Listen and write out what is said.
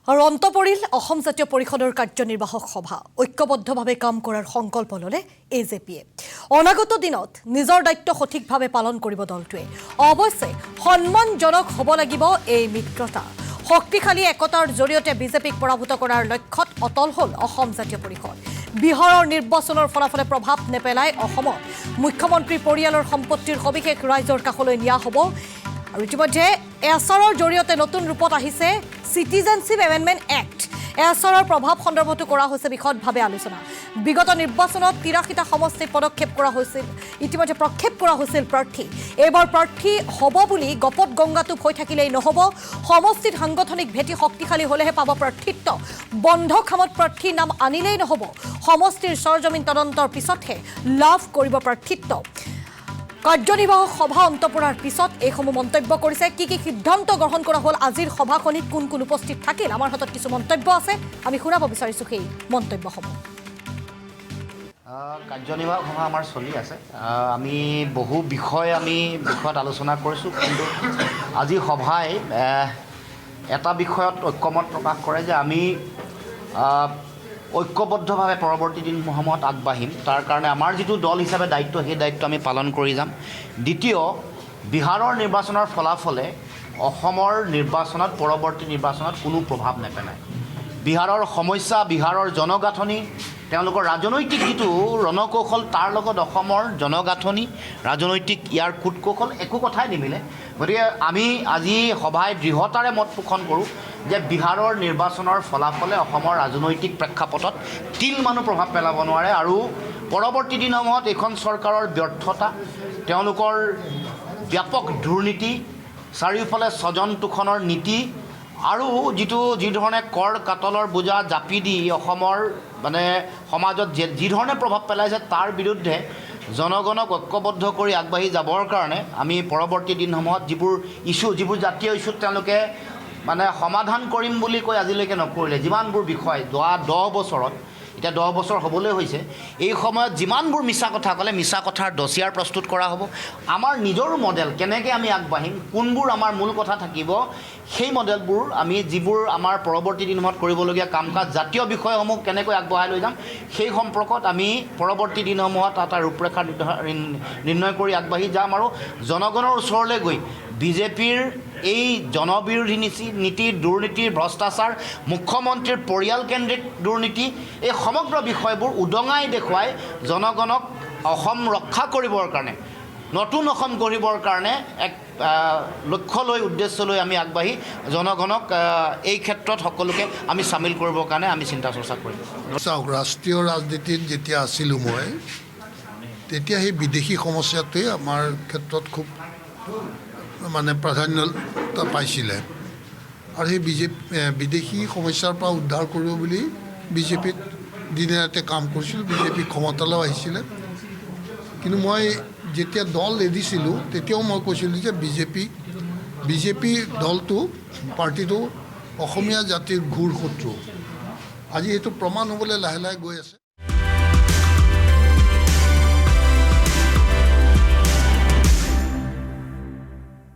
আৰু অন্ত পৰিল অসম জাতীয় পৰিষদৰ কাৰ্যনিৰ্বাহক সভা ঐক্যবদ্ধভাৱে কাম কৰাৰ সংকল্প ল'লে এজেপিয়ে অনাগত দিনত নিজৰ দায়িত্ব সঠিকভাৱে পালন কৰিব দলটোৱে অৱশ্যে সন্মানজনক হ'ব লাগিব এই মিত্ৰতা শক্তিশালী একতাৰ জৰিয়তে বিজেপিক পৰাভূত কৰাৰ লক্ষ্যত অটল হ'ল অসম জাতীয় পৰিষদ বিহাৰৰ নিৰ্বাচনৰ ফলাফলে প্ৰভাৱ নেপেলাই অসমত মুখ্যমন্ত্ৰী পৰিয়ালৰ সম্পত্তিৰ সবিশেষ ৰাইজৰ কাষলৈ নিয়া হ'ব আৰু ইতিমধ্যে এছআৰৰ জৰিয়তে নতুন ৰূপত আহিছে সিটিজেনশিপ এমেণ্ডমেণ্ট এক্ট এছআৰৰ প্ৰভাৱ সন্দৰ্ভতো কৰা হৈছে বিশদভাৱে আলোচনা বিগত নিৰ্বাচনত ৮৩টা সমষ্টিত পদক্ষেপ কৰা হৈছিল ইতিমধ্যে প্ৰক্ষেপ কৰা হৈছিল প্ৰাৰ্থী এবাৰ প্ৰাৰ্থী হ'ব বুলি গপত গংগাটোপ হৈ থাকিলেই নহ'ব সমষ্টিত সাংগঠনিক ভেটি শক্তিশালী হ'লেহে পাব প্ৰাৰ্থিত্ব বন্ধ খামত প্ৰাৰ্থী নাম আনিলেই নহ'ব সমষ্টিৰ সৰজমিন তদন্তৰ পিছতহে লাভ কৰিব প্ৰাৰ্থিত্ব কাৰ্যনিৰ্বাহক সভা অন্ত পৰাৰ পিছত এইসমূহ মন্তব্য কৰিছে কি সিদ্ধান্ত গ্ৰহণ কৰা হ'ল আজিৰ সভাখনিত কোন কোন উপস্থিত থাকিল আমাৰ হাতত কিছু মন্তব্য আছে আমি শুনাব বিচাৰিছোঁ সেই মন্তব্যসমূহ কাৰ্যনিৰ্বাহক সভা আমাৰ চলি আছে আমি বহু বিষয়ত আলোচনা কৰিছোঁ কিন্তু আজি সভাই এটা বিষয়ত ঐক্যমত প্ৰকাশ কৰে যে আমি ঐক্যবদ্ধভাৱে পৰৱৰ্তী দিনসমূহত আগবাঢ়িম তাৰ কাৰণে আমাৰ যিটো দল হিচাপে দায়িত্ব সেই দায়িত্ব আমি পালন কৰি যাম দ্বিতীয় বিহাৰৰ নিৰ্বাচনৰ ফলাফলে অসমৰ নিৰ্বাচনত পৰৱৰ্তী নিৰ্বাচনত কোনো প্ৰভাৱ নেপেলায় বিহাৰৰ সমস্যা বিহাৰৰ জনগাঁথনি তেওঁলোকৰ ৰাজনৈতিক যিটো ৰণকৌশল তাৰ লগত অসমৰ জনগাঁথনি ৰাজনৈতিক ইয়াৰ কূটকৌশল একো কথাই নিমিলে গতিকে আমি আজি সভাই দৃঢ়তাৰে মত পোষণ কৰোঁ যে বিহাৰৰ নিৰ্বাচনৰ ফলাফলে অসমৰ ৰাজনৈতিক প্ৰেক্ষাপটত তিলমানো প্ৰভাৱ পেলাব নোৱাৰে আৰু পৰৱৰ্তী দিনসমূহত এইখন চৰকাৰৰ ব্যৰ্থতা তেওঁলোকৰ ব্যাপক দুৰ্নীতি চাৰিওফালে স্বজন তোষণৰ নীতি আৰু যি ধৰণে কৰ কাটলৰ বোজা জাপি দি অসমৰ মানে সমাজত যি ধৰণে প্ৰভাৱ পেলাইছে তাৰ বিৰুদ্ধে জনগণক ঐক্যবদ্ধ কৰি আগবাঢ়ি যাবৰ কাৰণে আমি পৰৱৰ্তী দিনসমূহত যিবোৰ জাতীয় ইছ্যুত তেওঁলোকে মানে সমাধান কৰিম বুলি কৈ আজিলৈকে নকৰিলে যিমানবোৰ বিষয় যোৱা 10 বছৰত এতিয়া 10 বছৰ হ'বলৈ হৈছে এই সময়ত যিমানবোৰ মিছা কথা ক'লে মিছা কথাৰ ডছিয়াৰ প্ৰস্তুত কৰা হ'ব আমাৰ নিজৰো মডেল কেনেকৈ আমি আগবাঢ়িম কোনবোৰ আমাৰ মূল কথা থাকিব সেই মডেলবোৰ আমি যিবোৰ আমাৰ পৰৱৰ্তী দিনসমূহত কৰিবলগীয়া কাম কাজ জাতীয় বিষয়সমূহ কেনেকৈ আগবঢ়াই লৈ যাম সেই সম্পৰ্কত আমি পৰৱৰ্তী দিনসমূহত এটা ৰূপৰেখা নিৰ্ণয় কৰি আগবাঢ়ি যাম আৰু জনগণৰ ওচৰলৈ গৈ বিজেপিৰ এই জনবিৰোধী নীতি দুৰ্নীতিৰ ভ্ৰষ্টাচাৰ মুখ্যমন্ত্ৰীৰ পৰিয়ালকেন্দ্ৰিক দুৰ্নীতি এই সমগ্ৰ বিষয়বোৰ উদঙাই দেখুৱাই জনগণক অসম ৰক্ষা কৰিবৰ কাৰণে নতুন অসম গঢ়িবৰ কাৰণে এক লক্ষ্য লৈ উদ্দেশ্য লৈ আমি আগবাঢ়ি জনগণক এই ক্ষেত্ৰত সকলোকে আমি চামিল কৰিবৰ কাৰণে আমি চিন্তা চৰ্চা কৰিম চাওক ৰাষ্ট্ৰীয় ৰাজনীতিত যেতিয়া আছিলোঁ মই তেতিয়া সেই বিদেশী সমস্যাটোৱে আমাৰ ক্ষেত্ৰত খুব মানে প্ৰাধান্যতা পাইছিলে আৰু সেই বিদেশী সমস্যাৰ পৰা উদ্ধাৰ কৰিব বুলি বিজেপিত দিনে ৰাতে কাম কৰিছিলোঁ বিজেপি ক্ষমতালৈ আহিছিলে কিন্তু মই যেতিয়া দল এৰিছিলোঁ তেতিয়াও মই কৈছিলোঁ যে বিজেপি দলটো পাৰ্টিটো অসমীয়া জাতিৰ ঘূৰ শত্ৰু আজি এইটো প্ৰমাণ হ'বলৈ লাহে লাহে গৈ আছে